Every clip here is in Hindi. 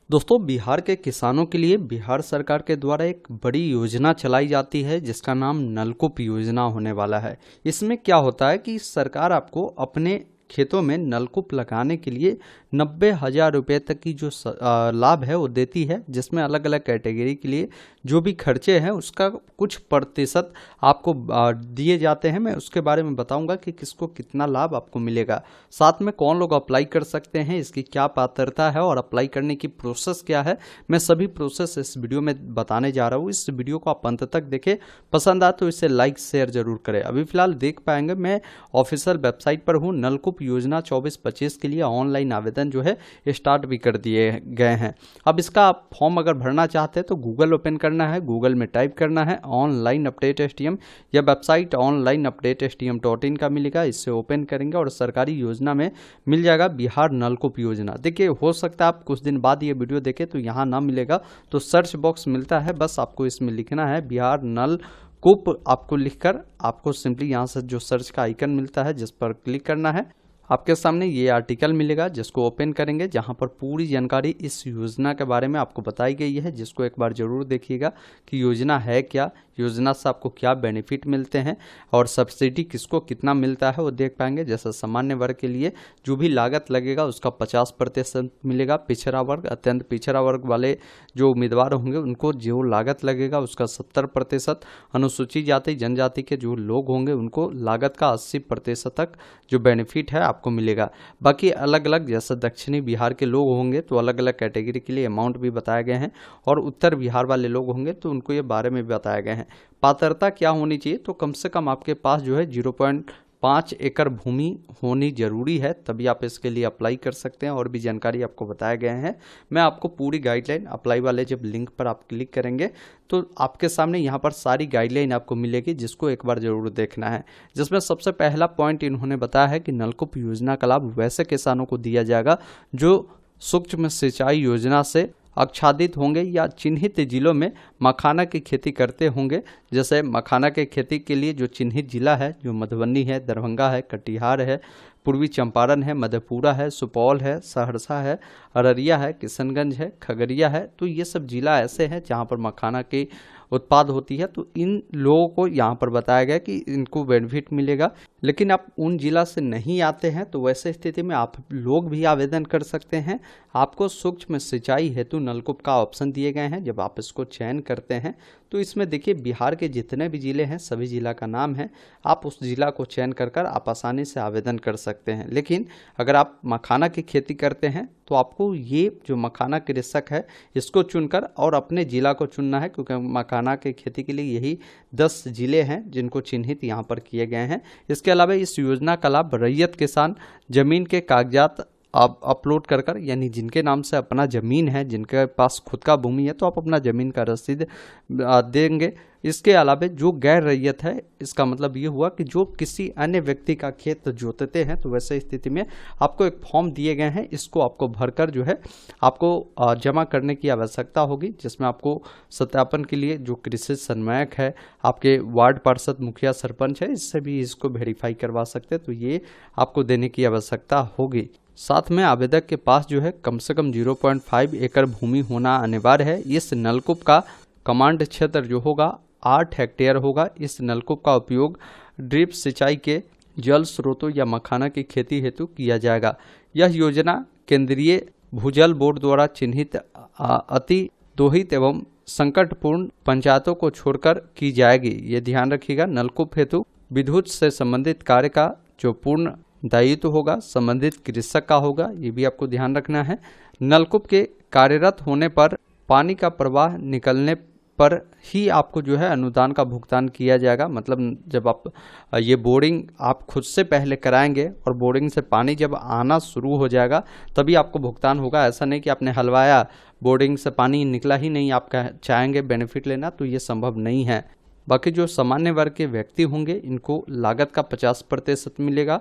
दोस्तों, बिहार के किसानों के लिए बिहार सरकार के द्वारा एक बड़ी योजना चलाई जाती है जिसका नाम नलकूप योजना होने वाला है। इसमें क्या होता है कि सरकार आपको अपने खेतों में नलकूप लगाने के लिए 90,000 रुपये तक की जो लाभ है वो देती है, जिसमें अलग अलग कैटेगरी के लिए जो भी खर्चे हैं उसका कुछ प्रतिशत आपको दिए जाते हैं। मैं उसके बारे में बताऊंगा कि किसको कितना लाभ आपको मिलेगा, साथ में कौन लोग अप्लाई कर सकते हैं, इसकी क्या पात्रता है और अप्लाई करने की प्रोसेस क्या है। मैं सभी प्रोसेस इस वीडियो में बताने जा रहा हूँ। इस वीडियो को आप अंत तक देखें, पसंद आए तो इसे लाइक शेयर जरूर करें। अभी फिलहाल देख पाएंगे मैं ऑफिशियल वेबसाइट पर हूँ। नलकूप योजना 24-25 के लिए ऑनलाइन आवेदन जो है स्टार्ट भी कर दिए गए हैं। अब इसका आप फॉर्म अगर भरना चाहते हैं तो गूगल ओपन करना है, गूगल में टाइप करना है ऑनलाइन अपडेट STM। यह वेबसाइट ऑनलाइन अपडेट STM.in का मिलेगा। इससे ओपन करेंगे और सरकारी योजना में मिल जाएगा बिहार नलकूप योजना। देखिए, हो सकता है आप कुछ दिन बाद ये वीडियो देखें तो यहाँ ना मिलेगा, तो सर्च बॉक्स मिलता है, बस आपको इसमें लिखना है बिहार नलकूप। आपको लिखकर आपको सिंपली यहाँ से जो सर्च का आइकन मिलता है जिस पर क्लिक करना है, आपके सामने ये आर्टिकल मिलेगा जिसको ओपन करेंगे, जहां पर पूरी जानकारी इस योजना के बारे में आपको बताई गई है, जिसको एक बार जरूर देखिएगा कि योजना है क्या, योजना से आपको क्या बेनिफिट मिलते हैं और सब्सिडी किसको कितना मिलता है वो देख पाएंगे। जैसे सामान्य वर्ग के लिए जो भी लागत लगेगा उसका 50% मिलेगा। पिछड़ा वर्ग, अत्यंत पिछड़ा वर्ग वाले जो उम्मीदवार होंगे उनको जो लागत लगेगा उसका 70%। अनुसूचित जाति जनजाति के जो लोग होंगे उनको लागत का 80% तक जो बेनिफिट है आपको मिलेगा। बाकी अलग अलग, जैसे दक्षिणी बिहार के लोग होंगे तो अलग अलग कैटेगरी के लिए अमाउंट भी बताए गए हैं, और उत्तर बिहार वाले लोग होंगे तो उनको ये बारे में भी बताए गए हैं। पात्रता क्या होनी चाहिए, तो कम से कम आपके पास जो है 0.5 एकड़ भूमि होनी जरूरी है, तभी आप इसके लिए अप्लाई कर सकते हैं। और भी जानकारी आपको बताए गए हैं। मैं आपको पूरी गाइडलाइन, अप्लाई वाले जब लिंक पर आप क्लिक करेंगे तो आपके सामने यहाँ पर सारी गाइडलाइन आपको मिलेगी, जिसको एक बार जरूर देखना है। जिसमें सबसे पहला पॉइंट इन्होंने बताया है कि नलकूप योजना का लाभ वैसे किसानों को दिया जाएगा जो सूक्ष्म सिंचाई योजना से आच्छादित होंगे या चिन्हित जिलों में मखाना की खेती करते होंगे। जैसे मखाना की खेती के लिए जो चिन्हित जिला है, जो मधुबनी है, दरभंगा है, कटिहार है, पूर्वी चंपारण है, मधेपुरा है, सुपौल है, सहरसा है, अररिया है, किशनगंज है, खगड़िया है, तो ये सब जिला ऐसे हैं जहाँ पर मखाना की उत्पाद होती है। तो इन लोगों को यहाँ पर बताया गया कि इनको बेनिफिट मिलेगा। लेकिन आप उन जिला से नहीं आते हैं तो वैसे स्थिति में आप लोग भी आवेदन कर सकते हैं। आपको सूक्ष्म सिंचाई हेतु नलकूप का ऑप्शन दिए गए हैं। जब आप इसको चयन करते हैं तो इसमें देखिए बिहार के जितने भी जिले हैं सभी जिला का नाम है, आप उस जिला को चयन कर आप आसानी से आवेदन कर सकते हैं। लेकिन अगर आप मखाना की खेती करते हैं तो आपको ये जो मखाना कृषक है इसको चुनकर और अपने जिला को चुनना है, क्योंकि मखाना की खेती के लिए यही 10 जिले हैं जिनको चिन्हित यहाँ पर किए गए हैं। इसके अलावा इस योजना का लाभ रैयत किसान जमीन के कागजात आप अपलोड कर यानी जिनके नाम से अपना ज़मीन है, जिनके पास खुद का भूमि है, तो आप अपना ज़मीन का रसीद देंगे। इसके अलावा जो गैर रैयत है, इसका मतलब ये हुआ कि जो किसी अन्य व्यक्ति का खेत जोतते हैं, तो वैसे स्थिति में आपको एक फॉर्म दिए गए हैं, इसको आपको भरकर जो है आपको जमा करने की आवश्यकता होगी, जिसमें आपको सत्यापन के लिए जो कृषि समन्वयक है, आपके वार्ड पार्षद, मुखिया, सरपंच है, इससे भी इसको वेरीफाई करवा सकते हैं, तो ये आपको देने की आवश्यकता होगी। साथ में आवेदक के पास जो है कम से कम 0.5 एकड़ भूमि होना अनिवार्य है। इस नलकूप का कमांड क्षेत्र जो होगा 8 हेक्टेयर होगा। इस नलकूप का उपयोग ड्रिप सिंचाई के जल स्रोतों या मखाना की खेती हेतु किया जाएगा। यह योजना केंद्रीय भूजल बोर्ड द्वारा चिन्हित अति दोहित एवं संकटपूर्ण पंचायतों को छोड़कर की जाएगी। ये ध्यान रखिएगा। नलकूप हेतु विद्युत से संबंधित कार्य का जो पूर्ण दायित्व होगा संबंधित कृषक का होगा, ये भी आपको ध्यान रखना है। नलकूप के कार्यरत होने पर पानी का प्रवाह निकलने पर ही आपको जो है अनुदान का भुगतान किया जाएगा। मतलब जब आप ये बोरिंग आप खुद से पहले कराएंगे और बोरिंग से पानी जब आना शुरू हो जाएगा तभी आपको भुगतान होगा। ऐसा नहीं कि आपने हलवाया, बोरिंग से पानी निकला ही नहीं, आप चाहेंगे बेनिफिट लेना, तो ये संभव नहीं है। बाकी जो सामान्य वर्ग के व्यक्ति होंगे इनको लागत का 50% मिलेगा।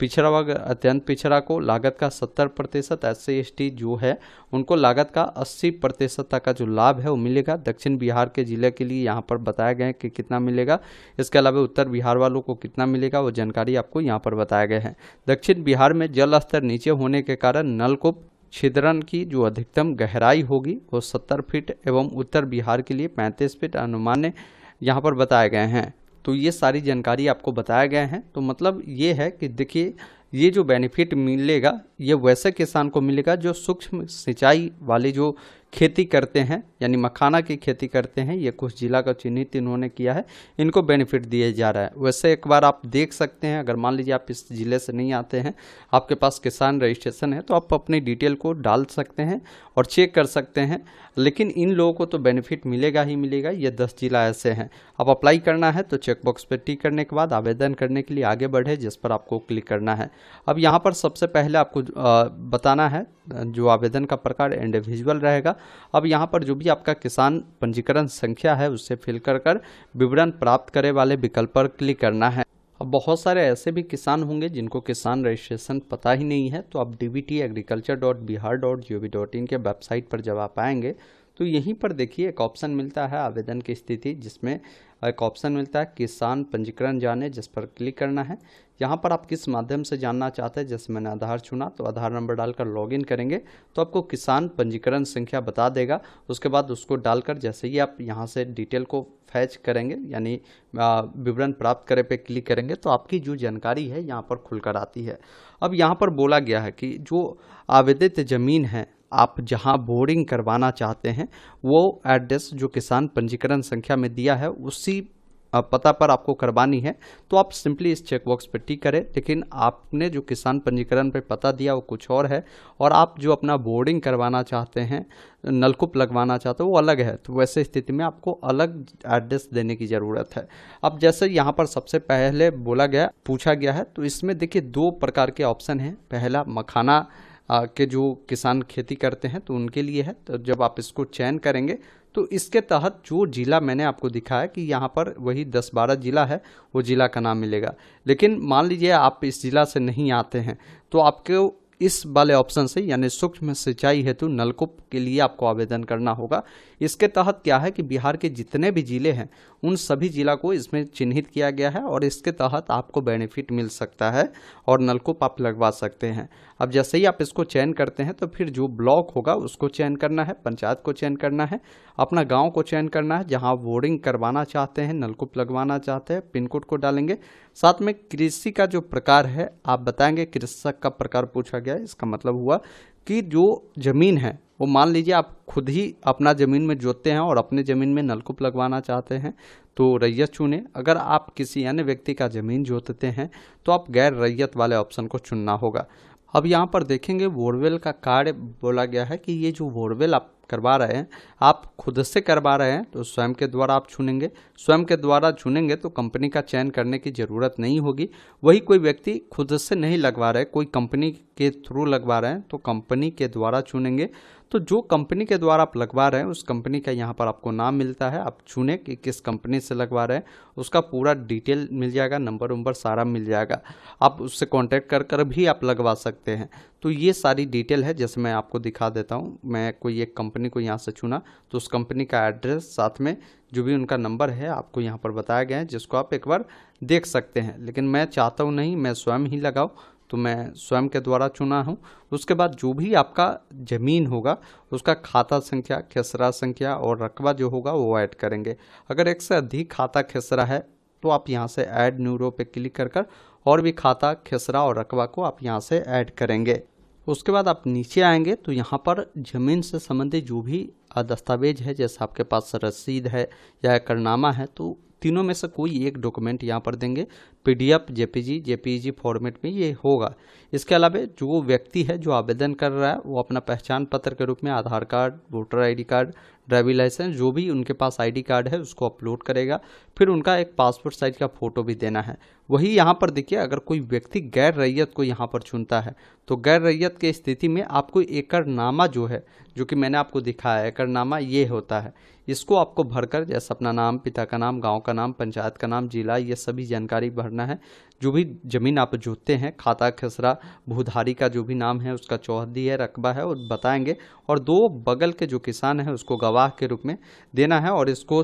पिछड़ा वर्ग, अत्यंत पिछड़ा को लागत का 70%, SC/ST जो है उनको लागत का 80% तक का जो लाभ है वो मिलेगा। दक्षिण बिहार के जिले के लिए यहाँ पर बताया गया है कि कितना मिलेगा। इसके अलावा उत्तर बिहार वालों को कितना मिलेगा वो जानकारी आपको यहाँ पर बताया गया है। दक्षिण बिहार में जल स्तर नीचे होने के कारण नलकूप छिद्रन की जो अधिकतम गहराई होगी वो 70 फीट एवं उत्तर बिहार के लिए 35 फीट अनुमान यहाँ पर बताए गए हैं। तो ये सारी जानकारी आपको बताया गया है। तो मतलब ये है कि देखिए, ये जो बेनिफिट मिलेगा ये वैसे किसान को मिलेगा जो सूक्ष्म सिंचाई वाली जो खेती करते हैं, यानी मखाना की खेती करते हैं। ये कुछ जिला का चिन्हित इन्होंने किया है, इनको बेनिफिट दिए जा रहा है। वैसे एक बार आप देख सकते हैं, अगर मान लीजिए आप इस ज़िले से नहीं आते हैं, आपके पास किसान रजिस्ट्रेशन है, तो आप अपनी डिटेल को डाल सकते हैं और चेक कर सकते हैं। लेकिन इन लोगों को तो बेनिफिट मिलेगा ही मिलेगा। ये 10 जिला ऐसे हैं। अब अप्लाई करना है तो चेकबॉक्स पर टिक करने के बाद आवेदन करने के लिए आगे बढ़े, जिस पर आपको क्लिक करना है। अब यहाँ पर सबसे पहले आपको बताना है जो आवेदन का प्रकार इंडिविजुअल रहेगा। अब यहाँ पर जो भी आपका किसान पंजीकरण संख्या है उससे फिल कर विवरण प्राप्त करे वाले विकल्प पर क्लिक करना है। अब बहुत सारे ऐसे भी किसान होंगे जिनको किसान रजिस्ट्रेशन पता ही नहीं है, तो आप dbtagriculture.bihar.gov.in के वेबसाइट पर जब आप आएंगे तो यहीं पर देखिए एक ऑप्शन मिलता है आवेदन की स्थिति, जिसमें एक ऑप्शन मिलता है किसान पंजीकरण जाने, जिस पर क्लिक करना है। यहाँ पर आप किस माध्यम से जानना चाहते हैं, जैसे मैंने आधार चुना तो आधार नंबर डालकर लॉगिन करेंगे तो आपको किसान पंजीकरण संख्या बता देगा। उसके बाद उसको डालकर जैसे ही आप यहाँ से डिटेल को फैच करेंगे, यानी विवरण प्राप्त करे पे क्लिक करेंगे, तो आपकी जो जानकारी है यहाँ पर खुलकर आती है। अब यहाँ पर बोला गया है कि जो आवेदित ज़मीन है, आप जहां बोरिंग करवाना चाहते हैं वो एड्रेस जो किसान पंजीकरण संख्या में दिया है उसी पता पर आपको करवानी है। तो आप सिंपली इस चेकबॉक्स पर टिक करें। लेकिन आपने जो किसान पंजीकरण पे पता दिया वो कुछ और है, और आप जो अपना बोरिंग करवाना चाहते हैं, नलकूप लगवाना चाहते हो, वो अलग है। तो वैसे स्थिति में आपको अलग एड्रेस देने की ज़रूरत है। अब जैसे यहाँ पर सबसे पहले पूछा गया है, तो इसमें देखिए 2 प्रकार के ऑप्शन हैं। पहला मखाना के जो किसान खेती करते हैं तो उनके लिए है। तो जब आप इसको चयन करेंगे तो इसके तहत जो जिला मैंने आपको दिखाया कि यहाँ पर वही 10-12 जिला है, वो जिला का नाम मिलेगा। लेकिन मान लीजिए आप इस जिला से नहीं आते हैं तो आपको इस वाले ऑप्शन से, यानी सूक्ष्म सिंचाई हेतु नलकूप के लिए आपको आवेदन करना होगा। इसके तहत क्या है कि बिहार के जितने भी जिले हैं उन सभी जिला को इसमें चिन्हित किया गया है, और इसके तहत आपको बेनिफिट मिल सकता है और नलकूप आप लगवा सकते हैं। अब जैसे ही आप इसको चयन करते हैं तो फिर जो ब्लॉक होगा उसको चयन करना है, पंचायत को चयन करना है, अपना गाँव को चयन करना है जहाँ बोरिंग करवाना चाहते हैं, नलकूप लगवाना चाहते हैं, पिन कोड को डालेंगे। साथ में कृषि का जो प्रकार है आप बताएंगे, कृषक का प्रकार पूछा गया है। इसका मतलब हुआ कि जो ज़मीन है वो मान लीजिए आप खुद ही अपना ज़मीन में जोतते हैं और अपने ज़मीन में नलकूप लगवाना चाहते हैं तो रैयत चुने। अगर आप किसी अन्य व्यक्ति का ज़मीन जोतते हैं तो आप गैर रैयत वाले ऑप्शन को चुनना होगा। अब यहाँ पर देखेंगे बोरवेल का कार्य बोला गया है कि ये जो बोरवेल आप करवा रहे हैं, आप खुद से करवा रहे हैं तो स्वयं के द्वारा आप चुनेंगे। स्वयं के द्वारा चुनेंगे तो कंपनी का चयन करने की ज़रूरत नहीं होगी। वही कोई व्यक्ति खुद से नहीं लगवा रहे, कोई कंपनी के थ्रू लगवा रहे हैं तो कंपनी के द्वारा चुनेंगे। तो जो कंपनी के द्वारा आप लगवा रहे हैं उस कंपनी का यहाँ पर आपको नाम मिलता है, आप चुने कि किस कंपनी से लगवा रहे हैं, उसका पूरा डिटेल मिल जाएगा, नंबर सारा मिल जाएगा। आप उससे कांटेक्ट कर भी आप लगवा सकते हैं। तो ये सारी डिटेल है, जैसे मैं आपको दिखा देता हूँ। मैं कोई एक कंपनी को यहाँ से चुना तो उस कंपनी का एड्रेस साथ में जो भी उनका नंबर है आपको यहाँ पर बताया गया है, जिसको आप एक बार देख सकते हैं। लेकिन मैं चाहता हूँ नहीं, मैं स्वयं ही लगाऊँ, तो मैं स्वयं के द्वारा चुना हूँ। उसके बाद जो भी आपका ज़मीन होगा उसका खाता संख्या, खेसरा संख्या और रकबा जो होगा वो ऐड करेंगे। अगर एक से अधिक खाता खेसरा है तो आप यहाँ से ऐड न्यू रो पे क्लिक कर और भी खाता, खेसरा और रकबा को आप यहाँ से ऐड करेंगे। उसके बाद आप नीचे आएंगे तो यहाँ पर ज़मीन से संबंधित जो भी दस्तावेज है, जैसे आपके पास रसीद है या एकड़नामा है, तो तीनों में से कोई एक डॉक्यूमेंट यहाँ पर देंगे। PDF, JPG फॉर्मेट में ये होगा। इसके अलावा जो व्यक्ति है जो आवेदन कर रहा है वो अपना पहचान पत्र के रूप में Aadhaar card, voter ID card, driving licence, जो भी उनके पास ID कार्ड है उसको अपलोड करेगा। फिर उनका एक पासपोर्ट साइज का फ़ोटो भी देना है। वही यहाँ पर देखिए, अगर कोई व्यक्ति गैर रैयत को यहाँ पर चुनता है तो गैर रैयत की स्थिति में आपको एकड़नामा जो है, जो कि मैंने आपको दिखाया, एकड़नामा ये होता है। इसको आपको भरकर, जैसे अपना नाम, पिता का नाम, गांव का नाम, पंचायत का नाम, जिला, ये सभी जानकारी भरना है। जो भी ज़मीन आप जोतते हैं, खाता, खेसरा, भूधारी का जो भी नाम है उसका चौहद्दी है, रकबा है, और बताएंगे। और 2 बगल के जो किसान है उसको गवाह के रूप में देना है और इसको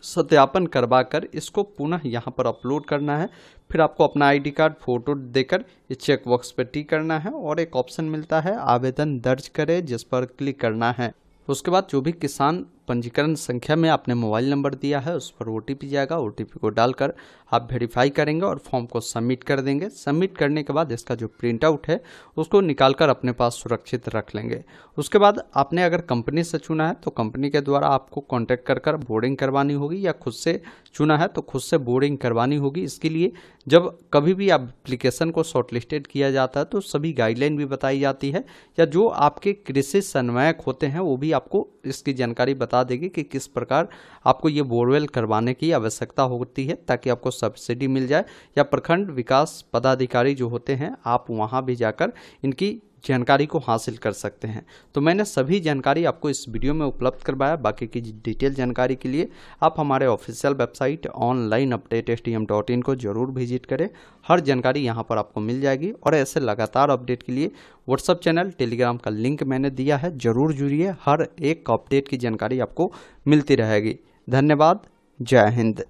सत्यापन करवा कर इसको पुनः यहाँ पर अपलोड करना है। फिर आपको अपना आईडी कार्ड फोटो देकर इस चेक बॉक्स पर टिक करना है और एक ऑप्शन मिलता है आवेदन दर्ज करें, जिस पर क्लिक करना है। उसके बाद जो भी किसान पंजीकरण संख्या में आपने मोबाइल नंबर दिया है उस पर ओटीपी जाएगा। ओटीपी को डालकर आप वेरीफाई करेंगे और फॉर्म को सबमिट कर देंगे। सबमिट करने के बाद इसका जो प्रिंट आउट है उसको निकालकर अपने पास सुरक्षित रख लेंगे। उसके बाद आपने अगर कंपनी से चुना है तो कंपनी के द्वारा आपको कॉन्टैक्ट कर बोर्डिंग करवानी होगी, या खुद से चुना है तो खुद से बोर्डिंग करवानी होगी। इसके लिए जब कभी भी आप एप्लीकेशन को शॉर्टलिस्टेड किया जाता है तो सभी गाइडलाइन भी बताई जाती है, या जो आपके कृषि समन्वयक होते हैं वो भी आपको इसकी जानकारी बता देगी कि किस प्रकार आपको ये बोरवेल करवाने की आवश्यकता होती है ताकि आपको सब्सिडी मिल जाए, या प्रखंड विकास पदाधिकारी जो होते हैं आप वहां भी जाकर इनकी जानकारी को हासिल कर सकते हैं। तो मैंने सभी जानकारी आपको इस वीडियो में उपलब्ध करवाया। बाकी की डिटेल जानकारी के लिए आप हमारे ऑफिशियल वेबसाइट onlineupdatestm.in को जरूर विजिट करें। हर जानकारी यहां पर आपको मिल जाएगी और ऐसे लगातार अपडेट के लिए व्हाट्सएप चैनल, टेलीग्राम का लिंक मैंने दिया है, जरूर जुड़िए। हर एक अपडेट की जानकारी आपको मिलती रहेगी। धन्यवाद। जय हिंद।